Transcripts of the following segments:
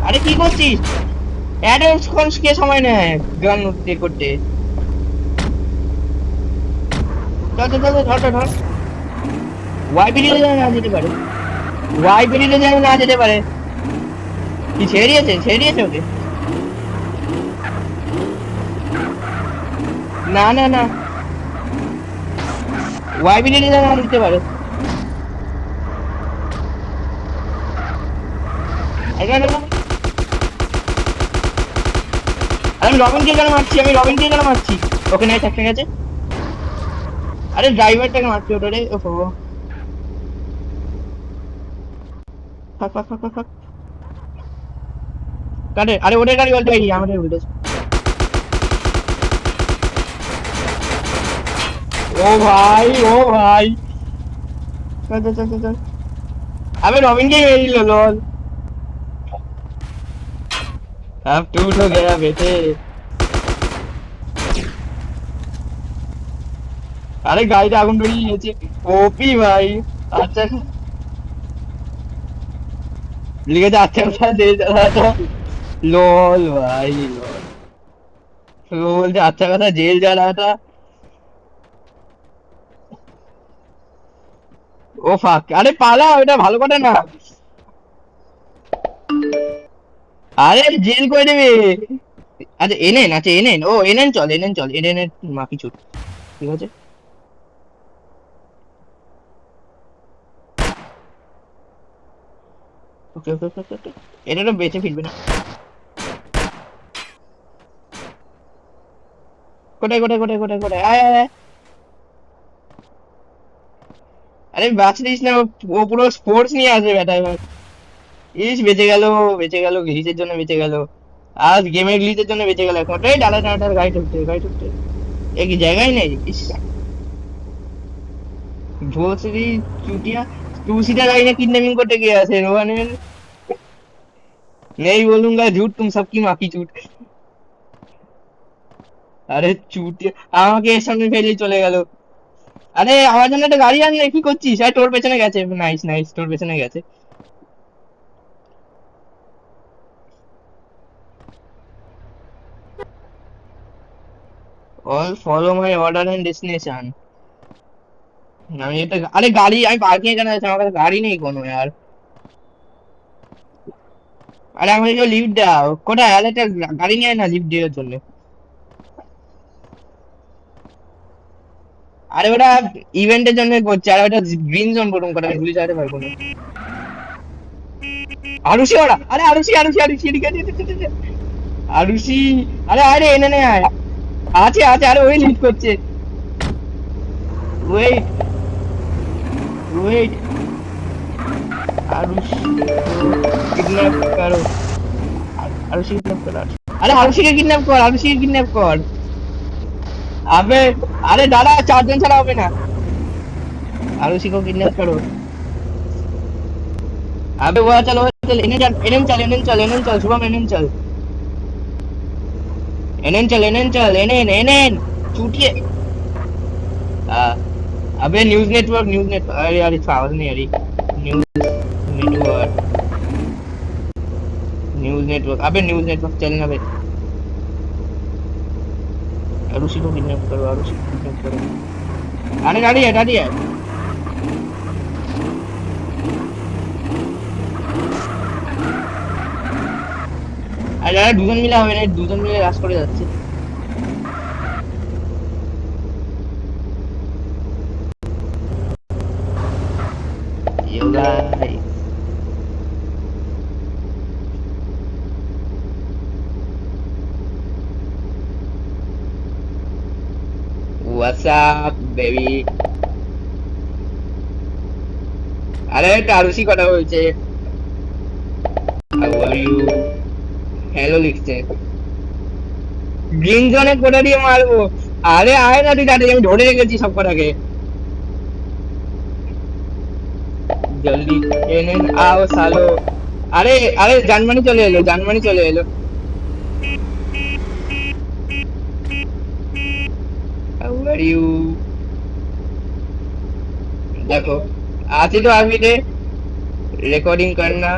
আরে কি করছিস? অ্যাডাল্টস কোন কে সময় নেয় গান করতে? চল চল চল, ধর ধর ধর। ওয়াই বেরিয়ে যেন না যেতে পারে, ওয়াই বেরিয়ে যেন না যেতে পারে। কি ছেড়ে দিয়েছে? ছেড়ে দিয়েছে ওকে? না না না, ওয়াই বেরিয়ে যেন না যেতে পারে। আরে আরে, আরে, আমি রবিনকে কেন মারছি? আমি রবিনকে কেন মারছি? ওকে নাই একটা গেছে। আরে ড্রাইভারটাকে মারছি ওটা রে। ওহো, ফাক ফাক ফাক ফাক ফাক। কাটে, আরে ওদের গাড়ি বলতে আমাদের উল্টেছে। ও ভাই, ও ভাই, চল চল চল চল চল। अबे रॉबिन के मेरी लो लॉल। अब टूट हो गया बेटे। अरे गाड़ी आগুন ধরিয়ে নিয়েছে। ওপি ভাই। আচ্ছা, লিখেছে আচ্ছা কথা দে জ্বালাটা। লল ভাই লল। বলছে আচ্ছা কথা জেল জ্বালাটা। ও ফাক, আরে পালা, ওটা ভালো কথা না। আরে জেল করে দেবে। আচ্ছা এনএন, আচ্ছা এনএন, ও এনএন চল, এনএন চল, এনএন এর মাফি ছুট। ঠিক আছে। ওকে ওকে ওকে ওকে। এটা তো বেঁচে ফিরবে না। কোথায় কোথায় কোথায় কোথায় কোথায়, আয় আয় আয়। আরে বাঁচলিস না, ও পুরো স্পোর্টস নিয়ে আসবে ব্যাটা এবার। ইস বেঁচে গেল, বেঁচে গেল, গ্লিচের জন্য বেঁচে গেল। আজ গেমের গ্লিচের জন্য বেঁচে গেল। এখন এই ডালা ডালাটার গাড়ি ঠুকতে, গাড়ি ঠুকতে। এ কি জায়গায় নেই? ইস, ভোসরি চুটিয়া। টু सीटर गाड़ी ने किडनैपिंग করতে গিয়ে আছে রোহানের। नहीं बोलूंगा झूठ, तुम सबकी माँ की चूट। আরে চুটিয়া, আমাকে এর সামনে ফেলে চলে গেল। আরে আমার জন্য একটা গাড়ি আনলে, কি করছিস? আরে তোর পেছনে গেছে, নাইস নাইস, তোর পেছনে গেছে। All follow my order and destination. আমি এটা, আরে গাড়ি আমি পার্কিং এ কেন আছে? আমার কাছে গাড়ি নেই কোনো यार। আরে আমাকে কেউ লিফট দাও, কোথায়? আরে একটা গাড়ি নিয়ে আয় না লিফট দেওয়ার জন্য। আরে ওটা ইভেন্টের জন্য করছে, আর ওটা গ্রিন জোন বলুন কথা, আমি গুলি চালাতে পারবো না। আরুষি ওরা, আরে আরুষি আরুষি আরুষি এদিকে আছে, আছে, আছে, আছে। আরুষি, আরে আরে এনে নে আয়। আছে আছে, আরে ওই লিড করছে। Wait, wait. আরুষি কিডন্যাপ করো, আরুষি কিডন্যাপ করো। আরে আরুষিকে কিডন্যাপ কর, আরুষিকে কিডন্যাপ কর। আবে, আরে দাদা চারজন ছাড়া হবে না। आरुषि को किडनैप करो। अबे वो चल, वो चल, इन्हें चल, इन्हें चल, इन्हें चल, इन्हें चल, शुभम इन्हें चल, इन्हें चल, इन्हें चल, इन्हें इन्हें चूतिए। अबे न्यूज़ नेटवर्क, न्यूज़ नेटवर्क, अरे यार इसका आवाज नहीं आ रही। न्यूज़ नेटवर्क, न्यूज़ नेटवर्क, अबे न्यूज़ नेटवर्क चलना बे। आरुषि को किडनैप करो, आरुषि को किडनैप करो। अरे गाड़ी है, गाड़ी है। আর যারা দুজন মিলে হবে না, দুজন মিলে রাশ করে যাচ্ছে। Yo guys, what's up baby? আরে টারুসি কথা বলছে। How are you? হ্যালো লিখছে। গ্রিন জোনে কোথা দিয়ে মারবো? আরে আয় না তুই তাড়াতাড়ি, আমি ধরে রেখেছি সব কটাকে। জলদি এনে আও সালো। আরে আরে জার্মানি চলে এলো, জার্মানি চলে এলো। How are you? देखो आती तो अभी दे, रिकॉर्डिंग करना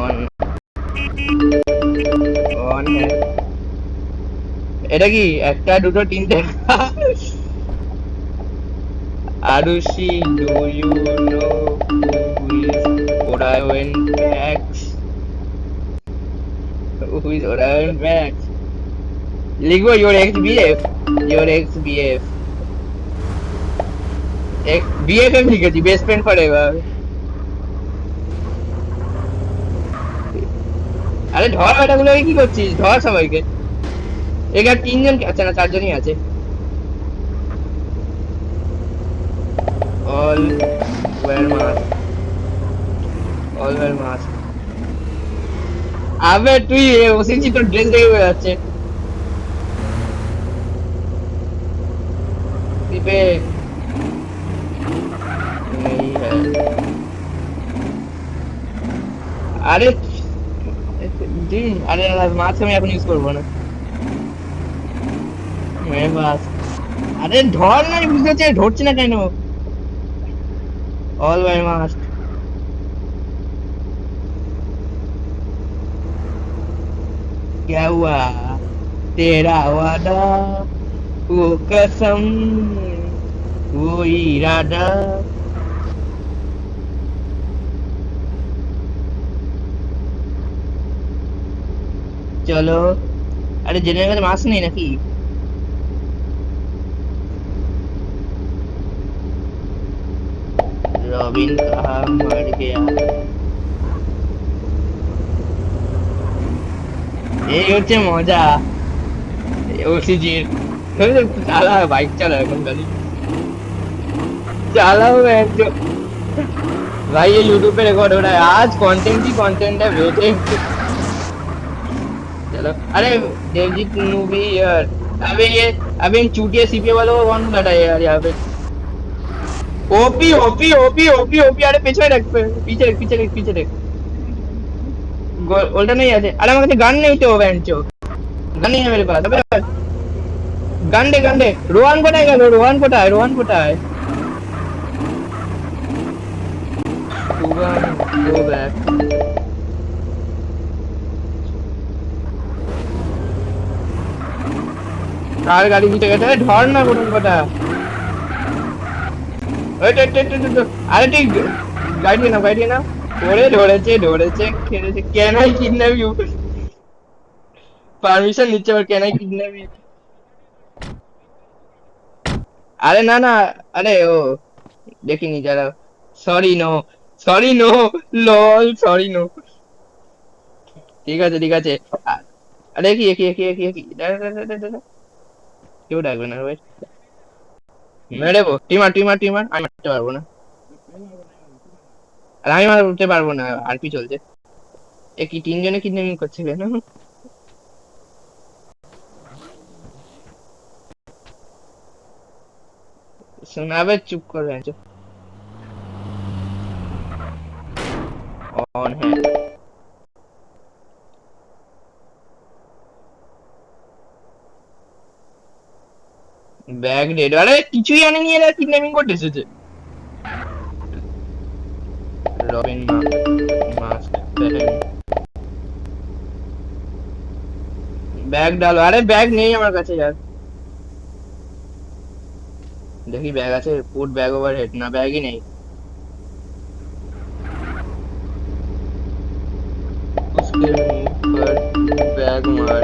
ऑन। অন হ্যাঁ। এটা কি একটা দুটো তিনটে? Aarushi, do you know who is Orion Max? Who is Orion Max? লিখবো your ex BF, your ex BF, BFF লিখেছি, বেস্ট ফ্রেন্ড ফর এভার। আরে ধর বেটাগুলোকে, কি করছিস? ধর সবাইকে। এখানে তিনজন, আচ্ছা না চারজনই আছে। All wear mask, all wear mask. আবে তুই ওসিনছি, তোর ড্রেস দেখে বোঝা যাচ্ছে। পিপে নেই হ্যাঁ। আরে আরে মাস্ক আমি এখন ইউজ করবো না। মেরে পাস। আরে ধর না, আমি বুঝতে পারছি না, ধরছি না কেন? All wear mask. क्या हुआ? तेरा वादा, वो कसम, वो इरादा। চলো। আরে জেনের কাছে মাস্ক নেই নাকি? রবিন কাহা মার গয়া। এই হচ্ছে মজা ওসিজির। চালা বাইক চালা এখন খালি চালাও একদম। भाई ये यूट्यूब पे रिकॉर्ड हो रहा है, आज कंटेंट ही कंटेंट है बेटे। चलो। अरे देवजीत मूवी यार। अबे ये, अबे इन चूतिया सीपीए वालों को कौन बैठा है यार यहाँ पे? OP OP OP OP OP, अरे पीछे रख, पीछे रख, पीछे रख, पीछे रख। उल्टा नहीं आते। अरे मेरे गन नहीं तो बेंचो, गन नहीं है मेरे पास। अबे गंडे गंडे, रोहन कोटा है, रोहन कोटा है, रोहन कोटा है। Go back. কার গাড়ি দিতে গেছে? ধর না কোন কথা। আরে তুই গাড়ি না, গাড়ি না। ওরে ধরেছে ধরেছে, খেলেছে। Can I kidnap you? Permission নিচ্ছে আবার, ক্যান আই কিডন্যাপ ইউ? আরে না না, আরে ও দেখিনি যারা। সরি নো, সরি নো, লল সরি নো। ঠিক আছে ঠিক আছে। আরে কি কি কি কি কি, কেউ ডাকবে না ভাই। মেরে দেবো। টিমার টিমার টিমার, আমি মারতে পারবো না। আর আমি মারতে পারবো না, আর কি চলছে? এ কি তিনজনে কিডন্যাপিং করছে কেন? শোনাবে, চুপ করে আছো। অন হ্যাঁ। ব্যাগ ডেড, আরে কিছুই আনেনি, এরা কিডন্যাপিং করতে এসেছে। রবিন মাস্ক পেহেন, ব্যাগ ডালো। আরে ব্যাগ নেই আমার কাছে यार। দেখি ব্যাগ আছে, পুট ব্যাগ ওভার হেড, না ব্যাগই নেই। उसके मुंह पर ব্যাগ মার।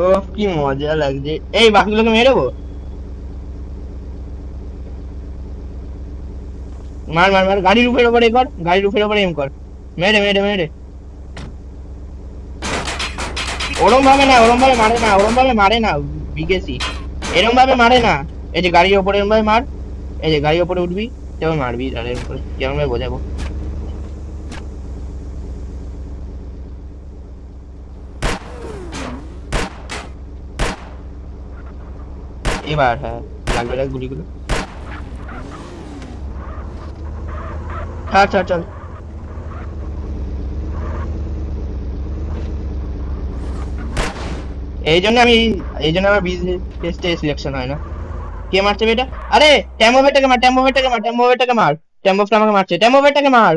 ও কি মজা লাগছে। এই বাকিগুলোকে মেরে দেবো। মার মার মার, গাড়ির উপরে ওপরে কর, গাড়ির উপরে ওপরে এম কর। মেরে মেরে মেরে। ওরম ভাবে না, ওরম ভাবে মারে না, ওরম ভাবে মারে না বিকেসি। এরম ভাবে মারে না। এই যে গাড়ির ওপরে এরম ভাবে মার, এই যে গাড়ির ওপরে উঠবি, তেমন মারবি গাড়ির উপরে। কেমন ভাবে বোঝাবো? এবার হ্যাঁ, লাগবে না গুলিগুলো। ছাড় ছাড় চল। এই জন্য আমি, এই জন্য আমার বিজ টেস্টে সিলেকশন হয় না। কে মারছে বেটা? আরে ট্যাম্বো বেটাকে মার, ট্যাম্বো বেটাকে মার, ট্যাম্বো বেটাকে মার। ট্যাম্বো আমাকে মারছে, ট্যাম্বো বেটাকে মার।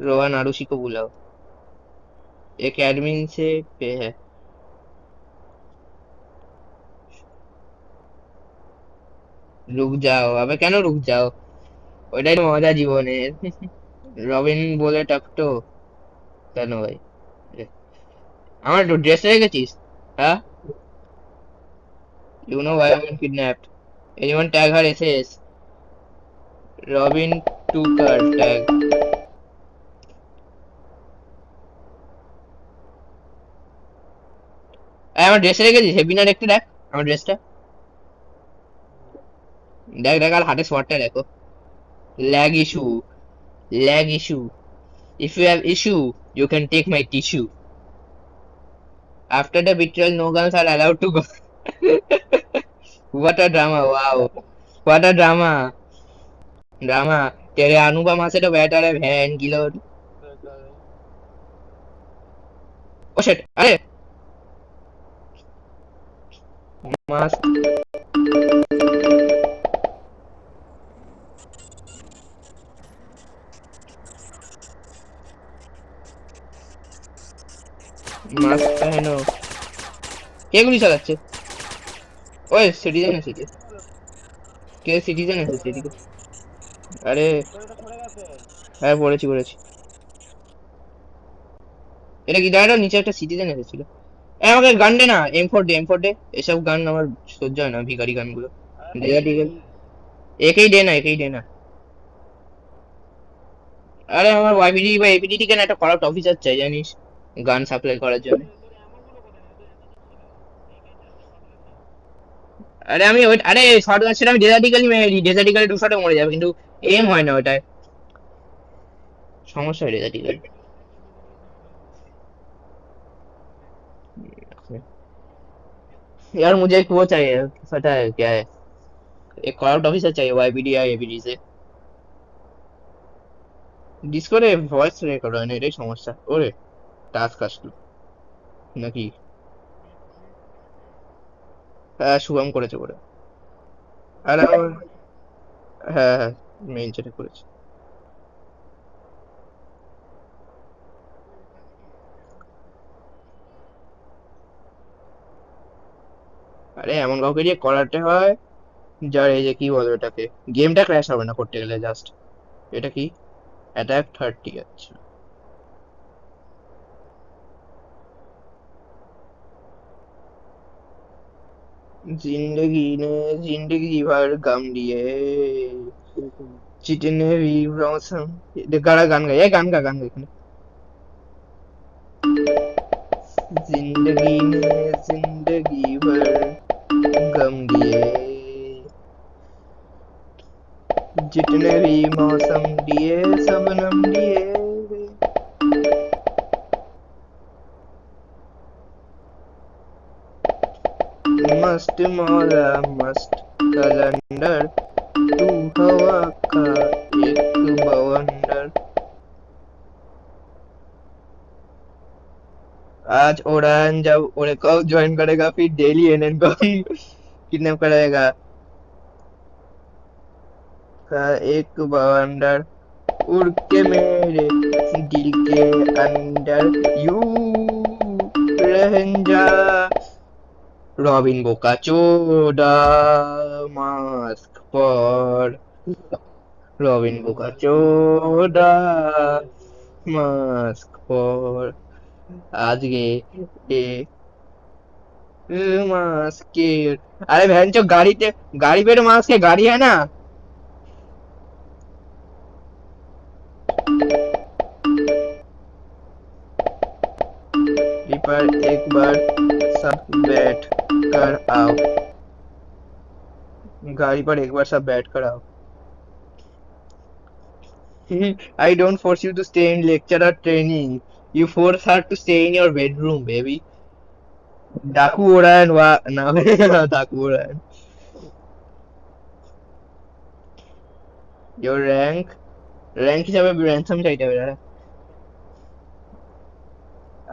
रोहन आरुषि को बुलाओ, एक एडमिन से पे है। रुक जाओ, अबे কেন रुक जाओ, ওইটাই তো মজা জীবনের। রবিন বলে টাকটো কেন ভাই? আমার ড্রেস রেখেছিস? হ্যাঁ, you know why I've been kidnapped, anyone tag her SS, Robin টুকার ট্যাগ। আমার ড্রেস রেখেছিস হেবিনার একটু দেখ, আমার ড্রেসটা দেখ দেখ, আর হাতে শর্টটা দেখো। Lag issue, lag issue, if you have issue you can take my tissue, after the betrayal no girls are allowed to go। what a drama, wow, what a drama, drama, तेरे अनुपमा से तो बेटर है बहन की load. Oh shit, अरे mask, mask पहनो, কে গুলি চালাচ্ছে? ওই সিটিজেন এসেছে, কে সিটিজেন এসেছে এদিকে? আরে হ্যাঁ, পড়েছি পড়েছি। এটা কি দাঁড়ানো, নিচে একটা সিটিজেন এসেছিল। আমাকে গান দে না, M4 দে, M4 দে, এসব গান আমার সহ্য হয় না, ভিখারি গানগুলো। দেয়া ঠিক আছে, একেই দে না, একেই দে না। আরে আমার ওয়াইপিডি বা এপিডিটি কেন একটা করাপ্ট অফিসার চাই জানিস, গান সাপ্লাই করার জন্য। আরে আমি ওই, আরে শর্ট গান সেটা আমি ডেজার্টিক্যালি মেরে দিই, ডেজার্টিক্যালি 2 শটে মরে যাবে, কিন্তু এম হয় না ওটায়, সমস্যা হয় ডেজার্টিক্যালি। यार मुझे एक वो चाहिए, पता है क्या है, एक कॉल ऑफिसर चाहिए वाईपीडी या एपीडी से। ডিসকর্ডে ভয়েস রেকর্ড হয় না, এটাই সমস্যা। ওরে টাস্ক আসলো নাকি? হ্যাঁ, শুভম করেছে করে। আরে হ্যাঁ হ্যাঁ, মেইন চ্যাটে করেছে। আরে এমন কাউকে দিয়ে করাতে হয় যার এই যে কি বলে ওটাকে, গেমটা ক্র্যাশ হবে না করতে গেলে জাস্ট। এটা কি অ্যাটাক 30? আচ্ছা, जिंदगी ने जिंदगी भर गम दिए, जितने भी मौसम, गाना गान गा, ये गान गा एखाনে। जिंदगी ने जिंदगी भर गम दिए, जितने भी मौसम दिए सबनम दिए। मस्त मौला मस्त कलंदर, तू हवा का एक बवंडर। आज उड़ान जब उड़े को ज्वाइन करेगा फिर डेली एनएन को किडनैप करेगा का एक बवंडर, उड़ के मेरे दिल के अंदर यू रहन जा। रॉबिन बोकाचोदा मास्क पर, रॉबिन बोकाचोदा मास्क पर, आज ये मास्क के। अरे बहन चो, गाड़ी पे तो मास्क है, गाड़ी है ना। पर एक बार सब बैठ कर आओ, गाड़ी पर एक बार सब बैठ कर आओ। I don't force you to stay in lecture or training. You force her to stay in your bedroom, baby. Daku Oran wa na Daku Oran. Your rank হিসাবে ransom চাইতে হবে দাদা।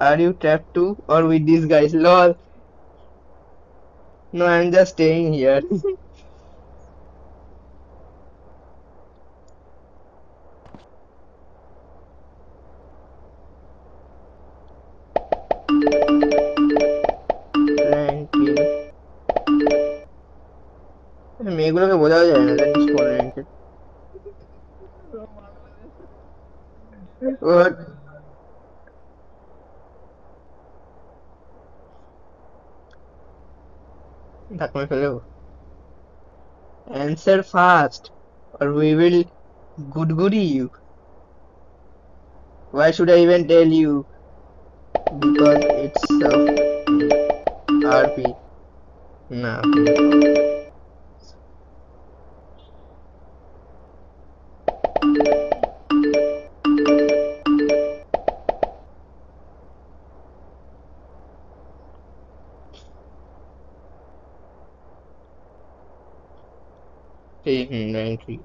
Are you trapped too or with these guys? Lol. No, I'm just staying here. মেয়েগুলোকে বোঝাও যায় না জানিস কোন র্যাঙ্কের। ওর ধাক্কা মেরে ফেলেও। Answer fast or we will goody you. Why should I even tell you? Because it's RP. না র্যাঙ্ক থ্রি।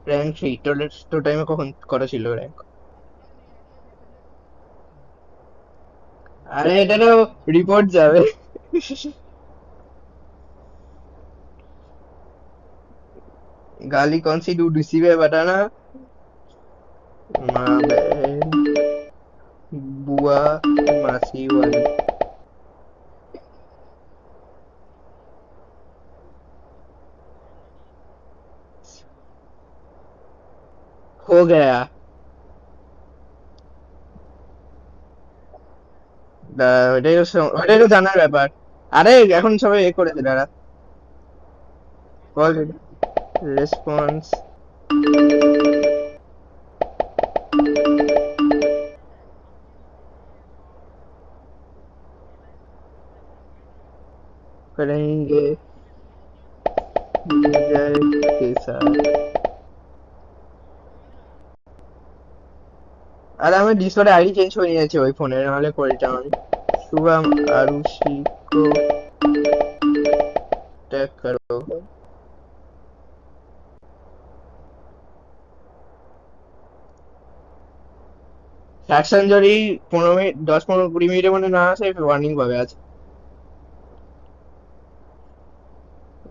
র্যাঙ্ক থ্রি তোর টাইমে কখন করা ছিল র্যাঙ্ক? আরে এটারও রিপোর্ট যাবে। गाली कौन सी तू रिसीव है बताना। माँ बहन बुआ मासी वाली। हो गया। ওটাই তো জানার ব্যাপার। আরে এখন সবাই এ করেছে দাঁড়া। কল রেসপন্স करेंगे विजय के साथ। আরে আমি ডিসকর্ডে আইডি চেঞ্জ করে নিয়েছি ওই ফোনে, নাহলে করে দিতাম আমি। শুভম আরুষি को टैग करो। অ্যাকশন যদি 15 মিনিট 10 15 20 মিনিটের মধ্যে না আসে ওয়ার্নিং পাবে আজ।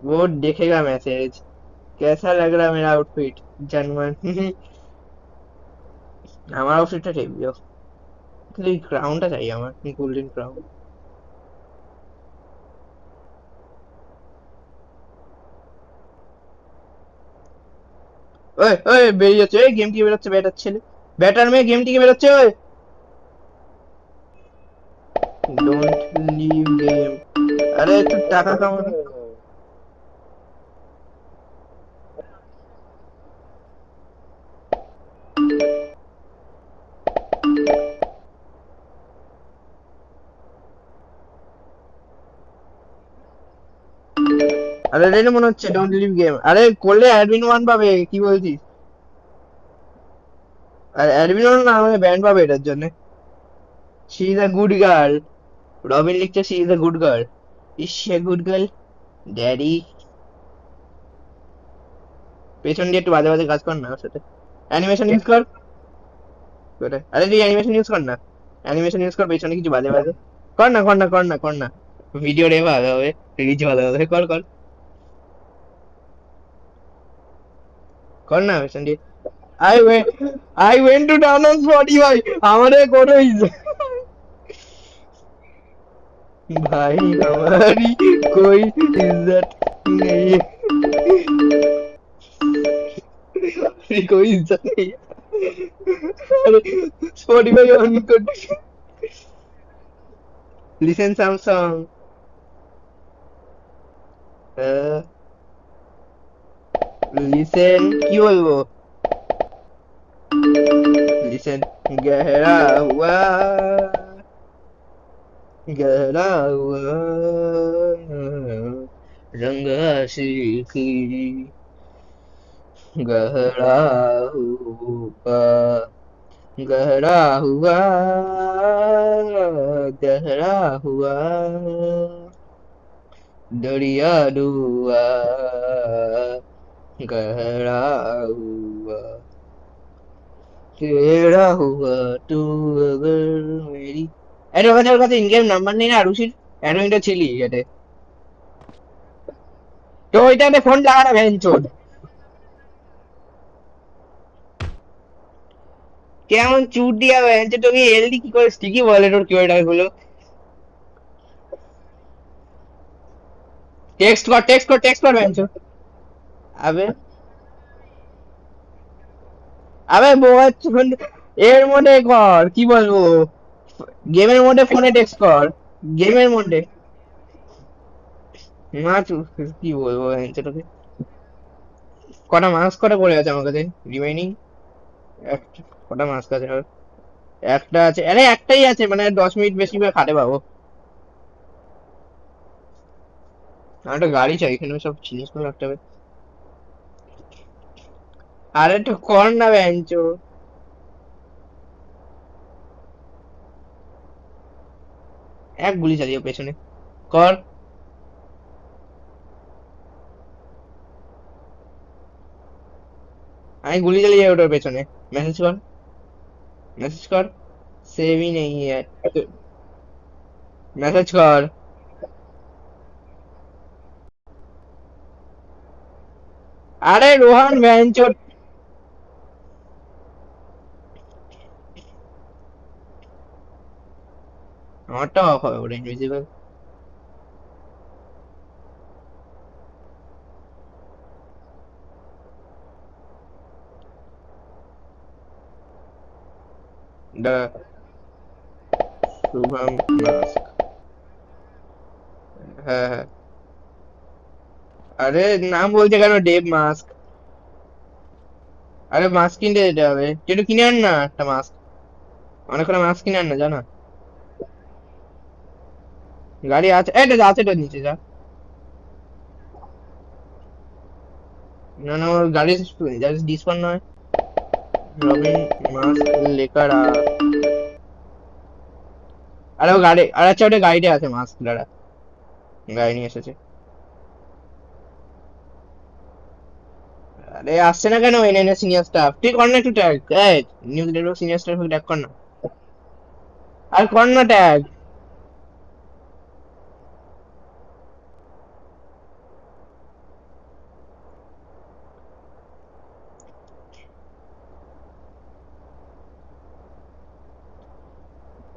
वो देखेगा मैसेज। कैसा लग रहा है मेरा आउटफिट जनवन? আমার আউটফিটটা টেবিও, খালি ক্রাউনটা চাই আমার, গোল্ডেন ক্রাউন। ওই ওই বেরিয়ে যাচ্ছে, ওই গেম থেকে বেরোচ্ছে ব্যাটার ছেলে, ব্যাটার মেয়ে গেম থেকে বেরোচ্ছে। ওই ডোন্ট লিভ গেম। আরে একটু টাকা কামানো। আরে এটা মনে হচ্ছে ডোন্ট লিভ গেম। আরে করলে অ্যাডমিন ওয়ান পাবে, কি বলছিস? আর অ্যাডমিন ওয়ান না আমাকে ব্যান্ড পাবে এটার জন্য। She is a good girl. Robin লিখছে she is a good girl. Is she a good girl daddy? পেছন দিয়ে একটু বাজে বাজে কাজ কর না ওর সাথে। অ্যানিমেশন ইউজ কর। কোথায়? আরে তুই অ্যানিমেশন ইউজ কর না, অ্যানিমেশন ইউজ কর, পেছনে কিছু বাজে বাজে কর না, কর না, কর না, কর না। ভিডিও রে ভালো হবে, রিচ ভালো হবে, কর কর কর না পেছন দিয়ে। I went I went to down on Spotify. আমারে কোনো भाई हमारी कोई इज्जत नहीं है। हमारी कोई इज्जत नहीं है। अरे स्पॉटिफाई ऑन कर। Listen some song. लिसन কি বলবো? लिसन गहरा हुआ, गहरा हुआ रंग आशिकी, गहरा हुआ, गहरा हुआ, गहरा हुआ दरिया डूबा, गहरा हुआ टेढ़ा हुआ तू अगर मेरी। এর ওর কাছে ইন গেম নাম্বার নেই না আরুষির? অ্যাডমিনটা ছিলি এতে তো ওইটাতে ফোন লাগানো ভ্যানচোদ। কেমন চুট দিয়া ভ্যানচোদ, তোকে এলডি কি করে স্টিকি বলে তোর কিউআই গুলো? টেক্সট কর বেঞ্চো। আবে আবে এর মধ্যে কর, কি বলবো, গেমের মধ্যে ফোনে টেক্সট কর, গেমের মধ্যে। মা কি বলবো বেঞ্চো তোকে। কটা মাস কটা পড়ে আছে আমার কাছে রিমাইনিং? কটা মাস আছে আর? একটা আছে, আরে একটাই আছে, মানে 10 মিনিট বেশি করে খাটে পাবো। আমার একটা গাড়ি চাই, এখানে সব জিনিসগুলো রাখতে হবে। আরে একটু কর না বেঞ্চো। এক গুলি চালিয়ে পেছনে কর। আমি গুলি চালিয়ে যাই ওটার পেছনে। মেসেজ কর, মেসেज कर। सेव ही नहीं है तो मैसेज कर। अरे रोहन वेंचर। আমারটা অফ হবে ওটা ইনভিজিবল। শুভম মাস্ক। হ্যাঁ হ্যাঁ। আরে নাম বলছে কেন, ডেভ মাস্ক। আরে মাস্ক কিনতে যেতে হবে, তুই একটু কিনে আন না একটা মাস্ক। অনেক করে মাস্ক কিনে আন না, জানা। গাড়ি আছে, এটা আছে, তো নিচে যা। না না, ওর গাড়ি ডিসপার নয়। রবিন মাস্ক লেকার আরে ও গাড়ি, আরে আচ্ছা ওটা গাড়িতে আছে মাস্ক, দাঁড়া। গাড়ি নিয়ে এসেছে। আরে আসছে না কেন, এনএনএ সিনিয়র স্টাফ, তুই কর না একটু ট্যাগ। এই news network senior staff tag কর না। আর কর না ট্যাগ।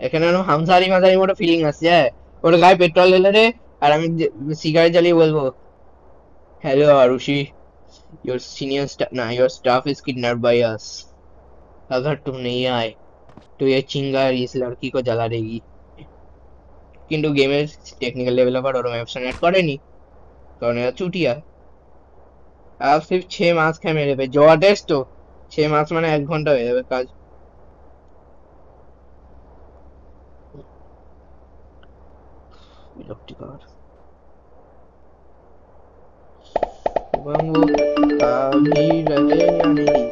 এখানে যেন হামসারি মাঝারি মতো ফিলিং আসছে, হ্যাঁ। ওর গায়ে পেট্রোল ঢেলে রে, আর আমি সিগারেট জ্বালিয়ে বলবো, হ্যালো আরুষি, योर सीनियर ना your staff is kidnapped by us, अगर तुम नहीं आए तो ये चिंगारी इस लड़की को जला देगी। কিন্তু গেমের টেকনিক্যাল ডেভেলপার ওরম অপশন অ্যাড করেনি, কারণ এরা চুটিয়া। আর সির্ফ 6 মাস খেয়ে মেরে দেবে জোয়ার তো। 6 মাস মানে 1 ঘন্টা হয়ে যাবে কাজ। বিরক্তিকর। এবং वो आ भी रहे या नहीं।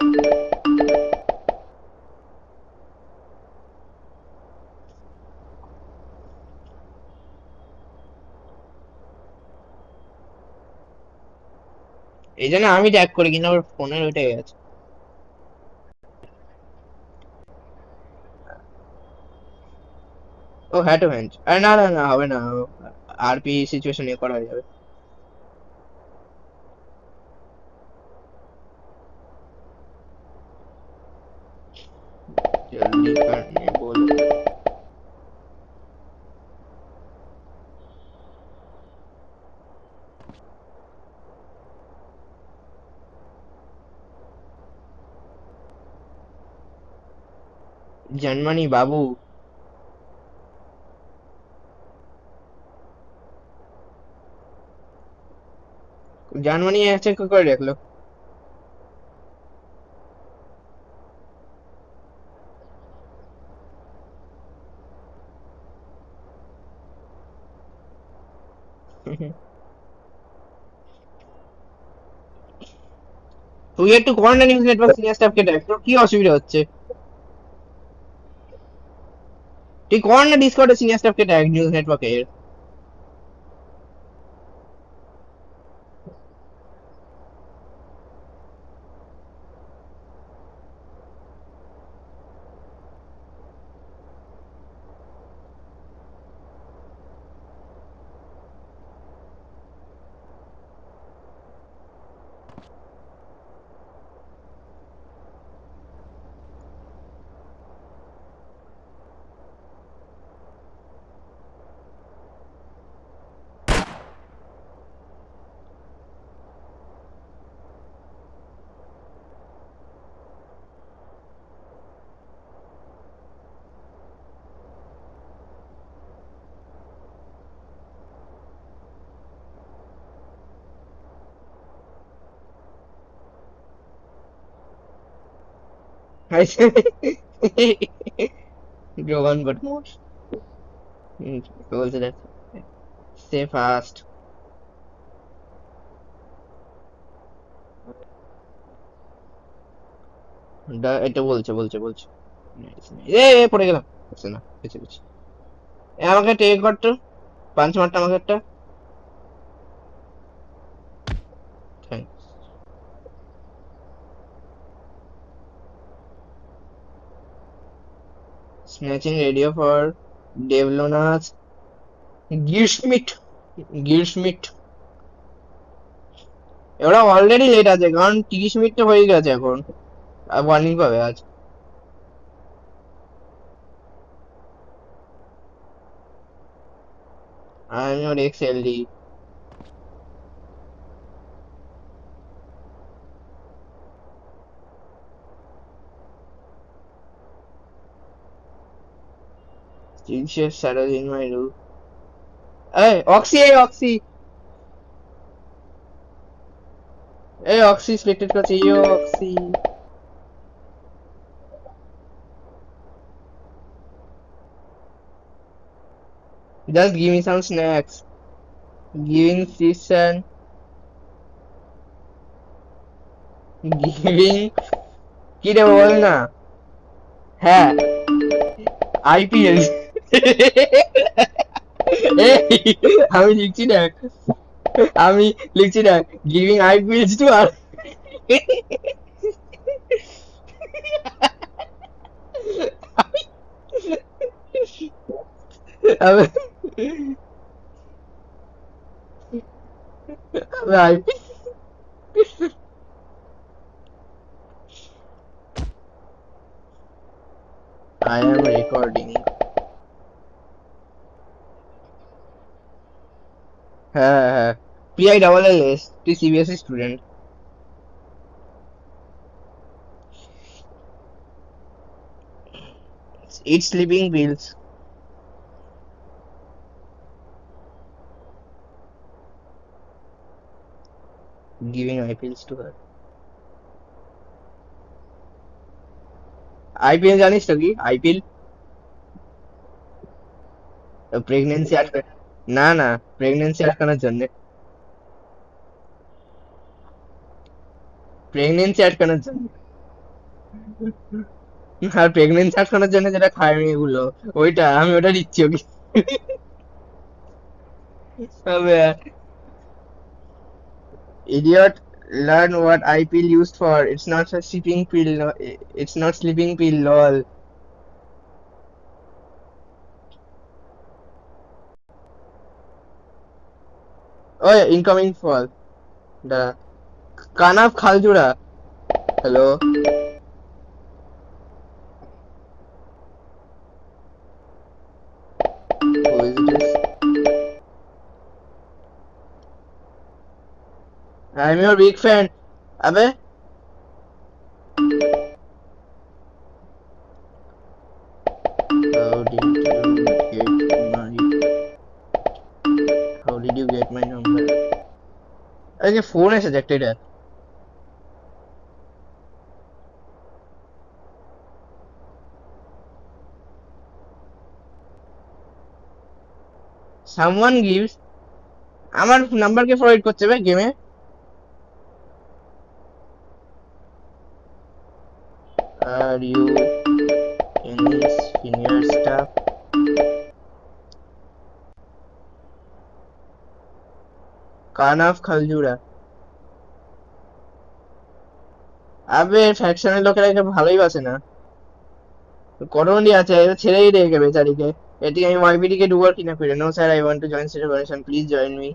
এই জন্য আমি ট্যাগ করি, কিন্তু আমার ফোনের ওইটাই আছে। ও হ্যাঁ টু হ্যান্ড, আরে না না না, হবে না। আরপি সিচুয়েশন এ করা যাবে। জলদি করনে বলো। জন্মানি বাবু। জার্মানি আছে কি করে রাখলো? তুই একটু কর না নিউজ নেটওয়ার্ক সিনিয়র স্টাফকে ট্যাগ, তোর কি অসুবিধা হচ্ছে? তুই কর না ডিসকর্ডে সিনিয়র স্টাফকে ট্যাগ নিউজ নেটওয়ার্কের। Grogan but more. বলছে দেখ stay fast. এটা বলছে পড়ে গেলাম হচ্ছে না বেঁচে গেছি আমাকে টেক করতো পাঞ্চ মারটা আমাকে একটা থ্যাঙ্কস স্ন্যাচিং রেডিও ফর ডেভলোনাস গিরস্মিট গিরস্মিট ওরা অলরেডি লেট আছে কারণ 30 মিনিট তো হয়ে গেছে এখন আর ওয়ার্নিং পাবে আজ আমি ওর এক্স এলডি Stitches shadows in my room. Hey, Oxy, hey, Oxy. Hey, Oxy, selected করছে yo, Oxy. Just give me some snacks. Giving season. Giving. কি রে বল না হ্যাঁ আইপিএল আমি লিখছি না আমি লিখছি না গিভিং আইপিএল টু আর আমি আইপিএল I am recording. হ্যাঁ পিআই ডাবল এল এস তুই CBSE student it sleeping pills giving আইপিএলস to her IPL জানিস তো কি আইপিএল প্রেগনেন্সি আটকে না প্রেগনেন্সি আটকানোর জন্য প্রেগনেন্সি আটকানোর জন্য আর প্রেগনেন্সি আটকানোর জন্য যেটা খায় মেয়েগুলো ওইটা আমি ওটা দিচ্ছি ওকে তবে idiot learn what IPL used for it's not a sleeping pill it's not sleeping pill lol ওই ইনকামিং ফল দাঁড়া কানাফ খালজুড়া hello who is this I'm your big fan আবে how did you get my number আরে যে phone এসেছে একটা এটা someone gives আমার নাম্বারকে forward করছে ভাই গেমে are you any senior staff কানাফ খালজুড়া আবে ফ্যাকশনের লোকেরা একে ভালোই বাসে না কটমন্ডি আছে ছেড়েই রেখে বেচারিকে এটি আমি ওয়াইবিডি কে ডুবার কিনা করে no sir I want to join celebration please join me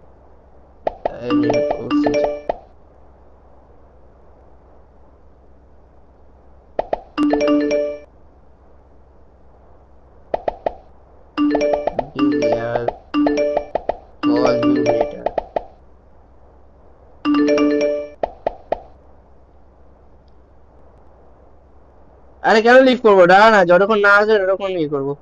আরে কেন লিভ করবো দাঁড়া না যতক্ষণ না আসে ততক্ষণ ইয়ে করবো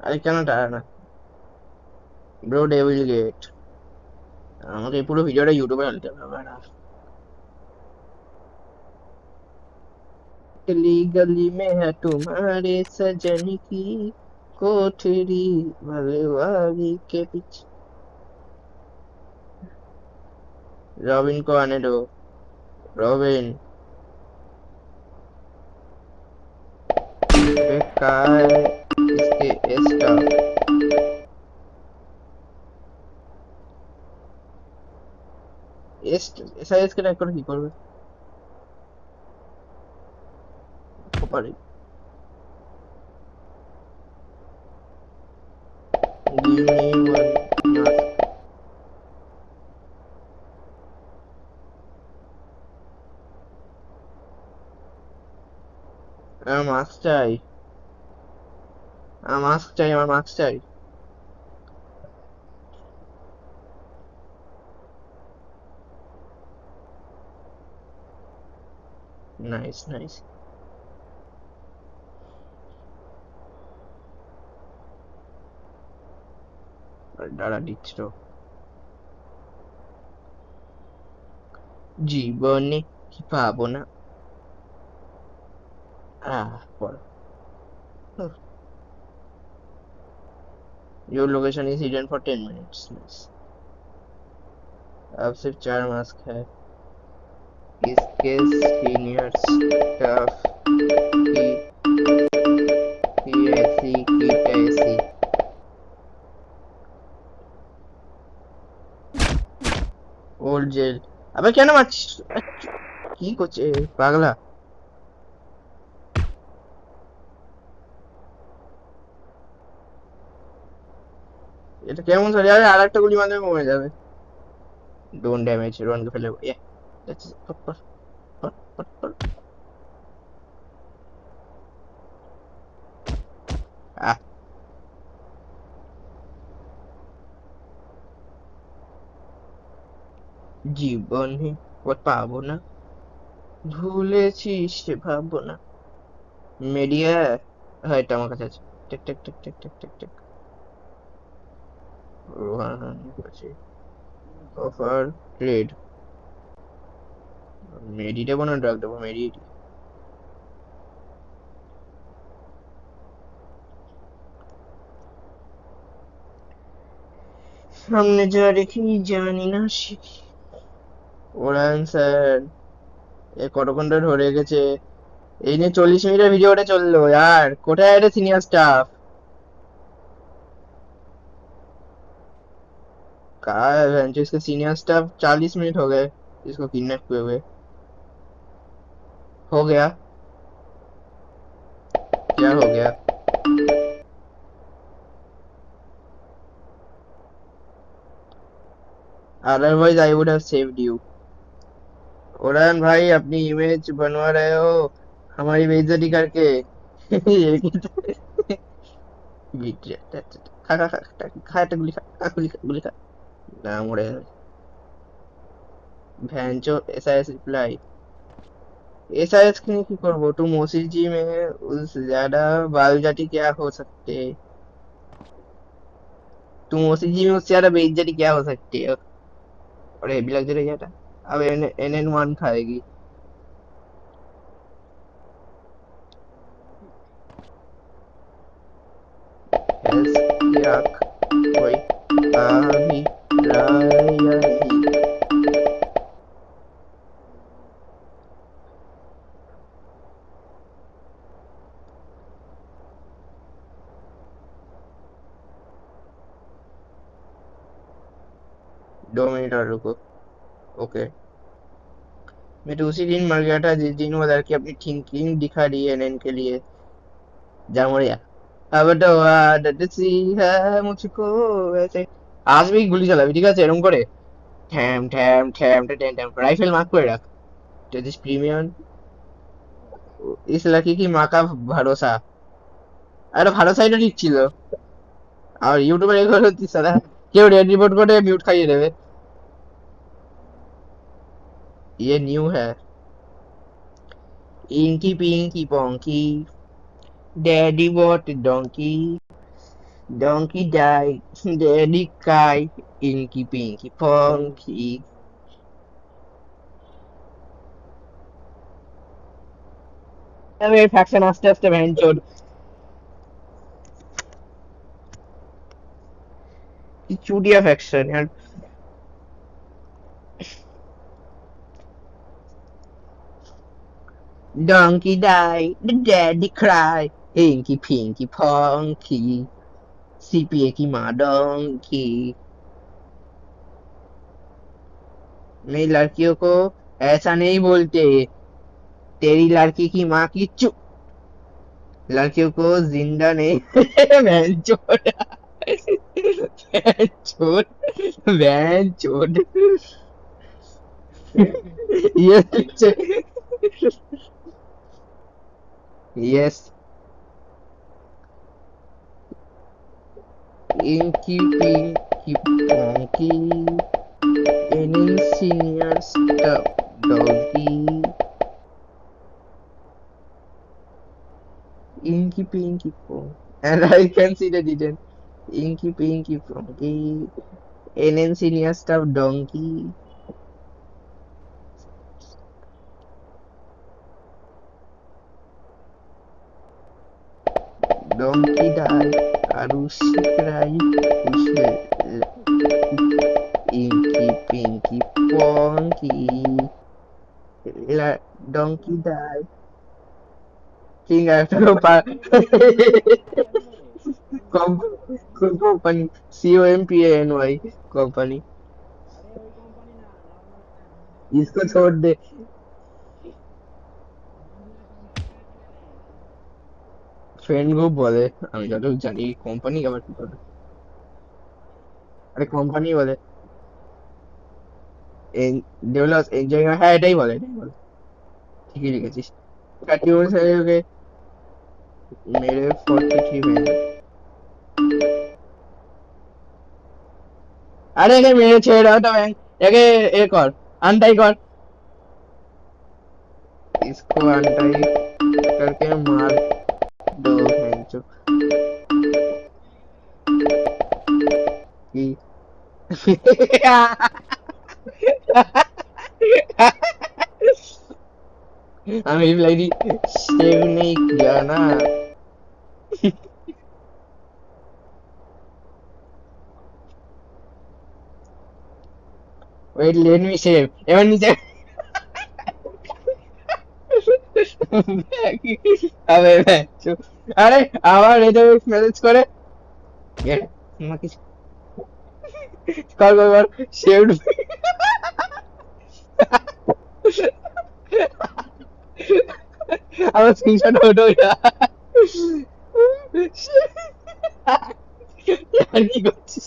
আরে কেন টাকা না ব্রো ডেভিল গেট আমাকে এই পুরো ভিডিওটা ইউটিউবে আনতে হবে না गली गली में है तुम्हारे सजन की कोठरी भगवारी के पीछे रॉबिन को आने दो रॉबिन बेकार इसके एस्टा ऐसा इसके रेकॉर्ड की करবে পারি give me one আমার মাস্ক চাই আমার মাস্ক চাই আমার মাস্ক চাই নাইস নাইস দাঁড়া দিচ্ছ জীবনে কি পাবো না পড়ো Your location is hidden for 10 minutes. Nice. अब सिर्फ 4 मास्क है इसके सीनियर स्टाफ की ऐसी की तैसी ओल्ड जेल अबे क्या ना কি করছে পাগলা এটা কেমন চলে যাবে আর একটা গুলি মারলে কমে যাবে ডোন্ট ড্যামেজ রনকে ফেলে দ্যাটস জীবনে পাবো না ভুলেছি সে ভাববো না মিডিয়া হ্যাঁ এটা আমার কাছে আছে take take take take take take take Rohan আছে অফার ট্রেড মেডিটে কোনো ড্রাগ দেবো মেডিট সামনে যা রেখি জানি না শিখি ওরান স্যার এ কতক্ষণটা ধরে গেছে এই নিয়ে 40 মিনিটের ভিডিওটা চললো यार কোথায় এটা সিনিয়র स्टाफ कहा है इसके सीनियर स्टाफ 40 मिनट हो गए इसको किडनैप हुए हुए हो गया क्या हो गया otherwise I would have saved you उड़ान भाई अपनी इमेज बनवा रहे हो हमारी बेइज्जती करके खा खा खा खा गुली खा गुली खा ना मुड़े भैंचो एसआईएस रिप्लाई एसआईएस की करबो तुम ओसीजी में उस ज्यादा बाल जाति क्या हो सकते तुम ओसीजी में उससे ज्यादा बेइज्जती क्या हो सकती है और हेवी लग रही है अब NN1 खाएगी कोई अभी दो मिनट और रुको ओके मैं तो उसी दिन मर गया था जिस दिन वो लड़की अपनी थिंकिंग दिखा रही है एनएन के लिए जा मरिया अब तो आदत सी है मुझको वैसे आज भी गुली चलाबी ठीक আছে এরকম করে ঠ্যাম ঠ্যাম ঠ্যাম ঠ্যাম ঠ্যাম রাইফেল মার্ক করে রাখ তেজিস প্রিমিয়াম इस लड़की की माँ का भरोसा अरे ভরসাই তো ঠিক ছিল আর ইউটিউবে রেকর্ড হচ্ছে সারা কেউ রেড রিপোর্ট করে মিউট খাইয়ে দেবে ये न्यू है inky pinky ponky daddy what donkey Donkey die, daddy cry, inky pinky ponky. আমি ফ্যাকশন আস্তে আস্তে ভ্যানচোর কি চুটিয়া ফ্যাকশন यार donkey die the daddy cry inky pinky ponky CPA की माँ donkey मेरी लड़कियों को ऐसा नहीं बोलते तेरी लड़की की माँ की चुप लड़कियों को जिंदा नहीं भैंचोद भैंचोद भैंचोद yes yes inky pinky ponky any senior stuff doggy inky pinky ponky and I considered it an inky pinky ponky any senior stuff donkey donkey die arushi cry inky pinky ponky donkey die king after company company company इसको छोड़ दे friend group বলে আমি যতটুকু জানি company আবার কি করে আরে কোম্পানি বলে ডেভেলপ এনজয় হ্যাঁ এটাই বলে ঠিকই লিখেছিস কাটিউন ওকে মেরে 43 ভ্যান अरे একে মেরে ছেড়ে দাও তো ভ্যান একে এ কর আনটাই কর इसको अनटाई करके मार दो भैंचो की আমি লাইনি সেভ नहीं किया ना wait let me save এবার নিচে আবে ভ্যাঁচো আরে আবার এটা মেসেজ করে আমাকে কর কর কর সেভ আমার স্ক্রিনশট ওঠো আর কি করছিস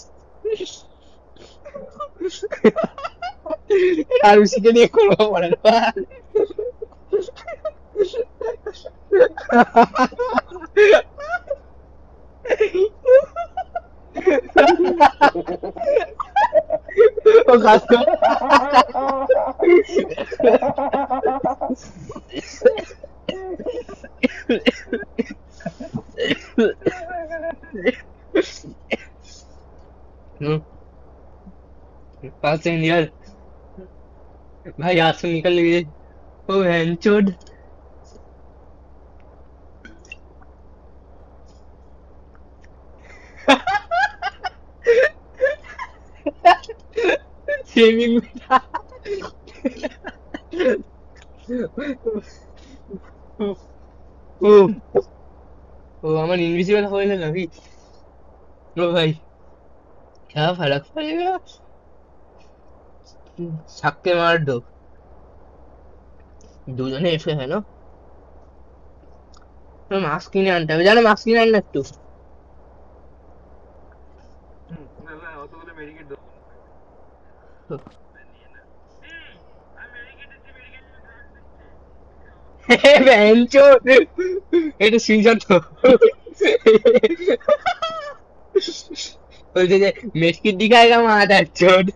আর উসিকে নিয়ে করবো পরের বার ও কাজ কর पाँच सेकंड यार भाई हाथ से निकल गए ओ हैंचोड सेविंग ओ ओ अमन इनविजिबल हो गया अभी लो भाई क्या फर्क पड़ेगा छक्के मार दो দুজনে এসে হয় না মাস্ক কিনে আনতে হবে জানো মাস্ক কিনে আন না একটু এটা স্ক্রিনশট তো বলছে যে মেসকিট দিখাएगा माता चोद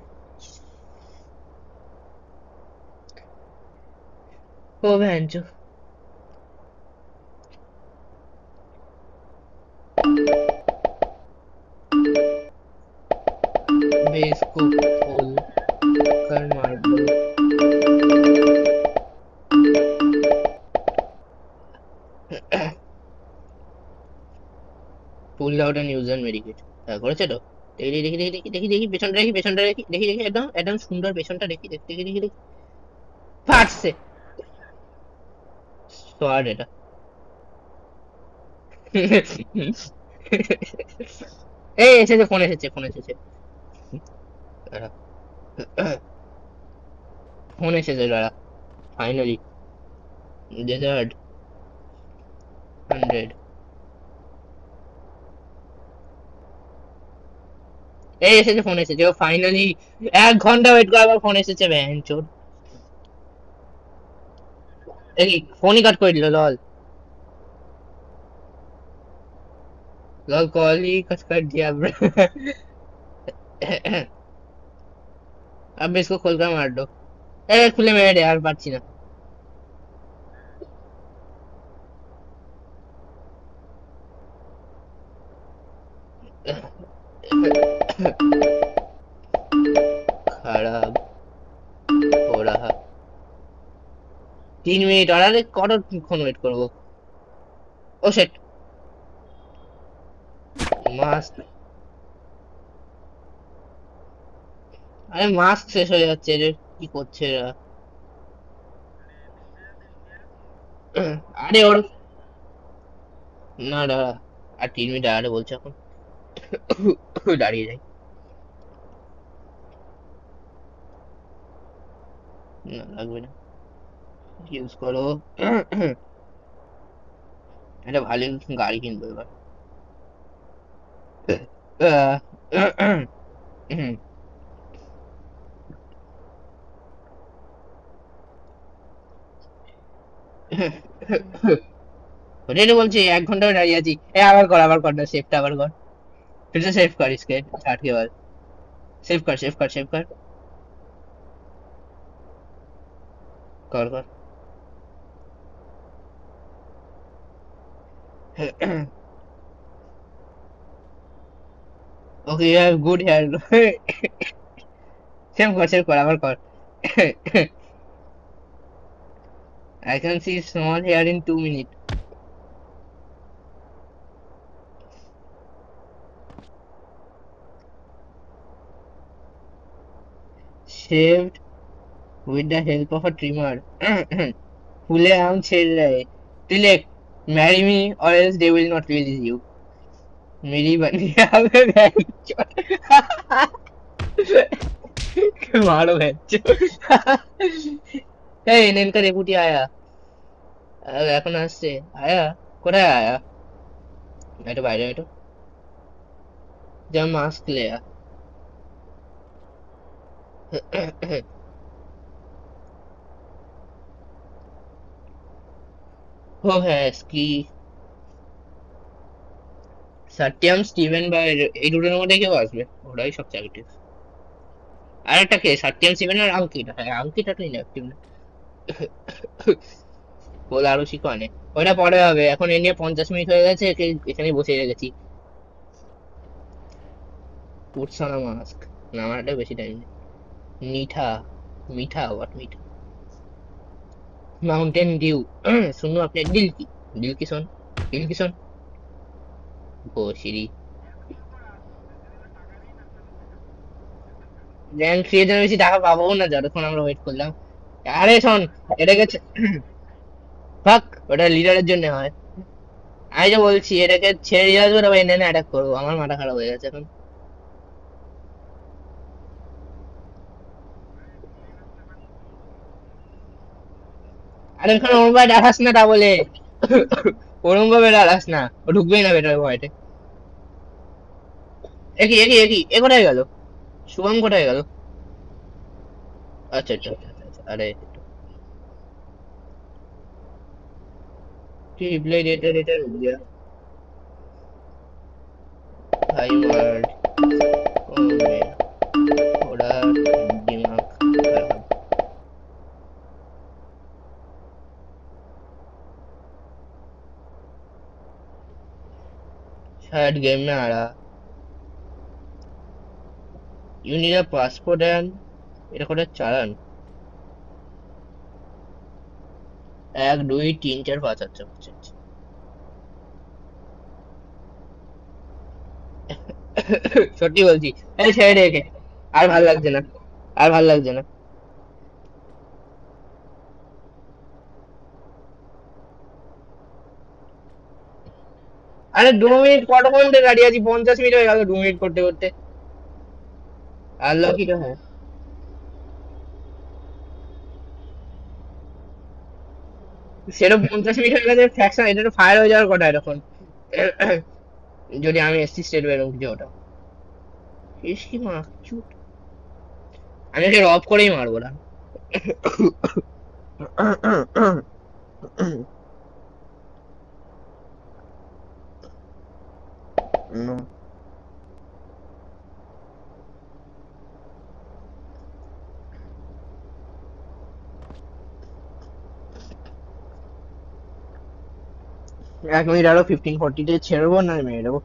ओ बहनचो मैं इसको खोल कर मार दूं। Pull out and use and medicate করেছে তো। দেখি দেখি দেখি দেখি দেখি দেখি পেছনটা দেখি, পেছনটা দেখি, দেখি দেখি একদম একদম সুন্দর পেছনটা দেখি দেখি দেখি দেখি দেখি ফাটছে সোয়াড এটা। এই এসেছে, ফোন এসেছে, ফোন এসেছে, দাঁড়া, ফোন এসেছে, দাঁড়া, ফাইনালি ডেজার্ট 100। এই এসেছে, ফোন এসেছে, ও ফাইনালি 1 ঘন্টা ওয়েট করার পর ফোন এসেছে, ভ্যান চোদ। এই ফোনই কাট করে দিল, লল लॉल कॉल ही कट कर दिया ब्रो। अब इसको खोल कर मार दो। ए खुले में ऐड यार, पाची ना। खराब हो रहा। 3 মিনিট আর আরে কতক্ষণ ওয়েট করবো। ও শিট, মাস্ক, আরে মাস্ক শেষ হয়ে যাচ্ছে, এদের কি করছে এরা। আরে ওর, না দাঁড়া, আর 3 মিনিট দাঁড়াতে বলছে এখন। দাঁড়িয়ে যাই, না লাগবে না, ইউজ করো। একটা ভালো গাড়ি কিনবো এবার। ওটাই তো বলছি, 1 ঘন্টা দাঁড়িয়ে আছি। এ আবার কর, আবার কর না, সেভটা আবার কর, फिर से सेव कर इसके 60 के बाद। सेव कर, सेव कर, सेव कर, कर कर। ओके यार, गुड यार। सेव कर আবার কর। I can see small hair in 2 minutes. Shaved with the help of a trimmer. ফুলে আম ছেড়ে দেয়। Tilak, marry me or else they will not release you. मेरी बनी आवे बहनचोद। मारो बहनचोद। এই নেনকা রেপুটি আয়া, এখন আসছে, আয়া কোথায় আয়া, একটু বাইরে একটু যা, মাস্ক ले आ। ও হ্যাঁ স্কি, সত্যম স্টিভেন বা এই দুটোর মধ্যে কেউ আসবে, ওরাই সব চাকরি। আর একটা কে, সত্যম স্টিভেন আর আঙ্কিতা, হ্যাঁ আঙ্কিতা তো ইনঅ্যাক্টিভ না। বল আরো শিখনে, ওইটা পরে হবে, এখন এ নিয়ে 50 মিনিট হয়ে গেছে, একে এখানে বসে রেখেছি। পুটসানা মাস্ক, নামাটা বেশি টাইম নেই। মিঠা, মিঠা হোয়াট মিঠা, মাউন্টেন ডিউ। सुनो अपने दिल की सुन, दिल की सुन। ও সিরি, র্যাঙ্ক 3 এর জন্য বেশি টাকা পাবো না যতক্ষণ আমরা ওয়েট করলাম। আরে শোন, এটাকে ফাক, ওটা লিডারের জন্য হয়। আমি যে বলছি এটাকে ছেড়ে দিয়ে আসবো, তবে এনে অ্যাটাক করবো, আমার মাথা খারাপ হয়ে গেছে এখন। আরে ওখানে ওরম ভাবে ডাকাস না, তা বলে ওরম ভাবে ডাকাস না, ও ঢুকবেই না বেটার ভয়তে। একই একই একই, এ কোথায় গেল, শুভম কোথায় গেল। আচ্ছা আচ্ছা আচ্ছা আচ্ছা, আরে कि रिप्लाई देते देते रुक गया। भाई मार ओ मेरा थोड़ा दिमाग खराब। शायद गेम में आ रहा। You need a passport and এটা করে চালান। 1 2 3 4 5 আচ্ছা আচ্ছা আচ্ছা। সত্যি বলছি, এই ছেড়ে রেখে আর ভাল লাগছে না, আর ভাল লাগছে না। আরে 2 মিনিট কতক্ষণ ধরে দাঁড়িয়ে আছি, 50 মিনিট হয়ে গেল 2 মিনিট করতে করতে। আর লাকি তো হ্যাঁ, সেটা 50 মিনিট হয়ে গেছে ফ্যাকশন, এটা তো ফায়ার হয়ে যাওয়ার কথা এখন। যদি আমি এসছি স্টেট বেরোম কিছু ওটা, ইস কি মারছুট। আমি একে অফ করেই মারবো না। No. 1 মিনিট আরো 15 40 ছেড়বো না মেরে দেবো।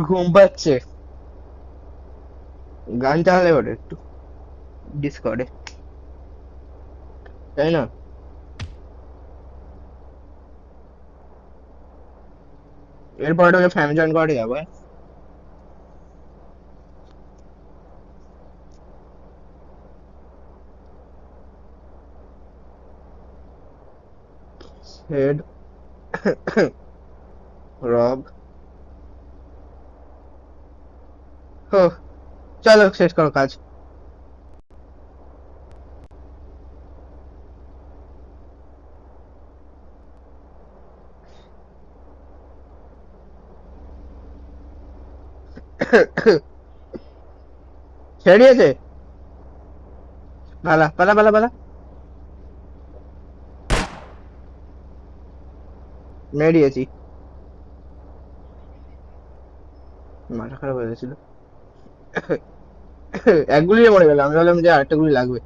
ঘুম পাচ্ছে, গান চালালে ওটা একটু ডিসকর্ডে, তাই না? এরপর ওকে ফ্যামিলি জয়েন করে যাবো। হেড রব, হো, চলো শেষ করো কাজ। ছেড়ে দিয়েছে, পালা পালা পালা পালা, মেরে দিয়েছি। মাথা খারাপ হয়ে গেছিল। এক গুলি মরে গেল, আমি ভাবলাম যে আরেকটা গুলি লাগবে।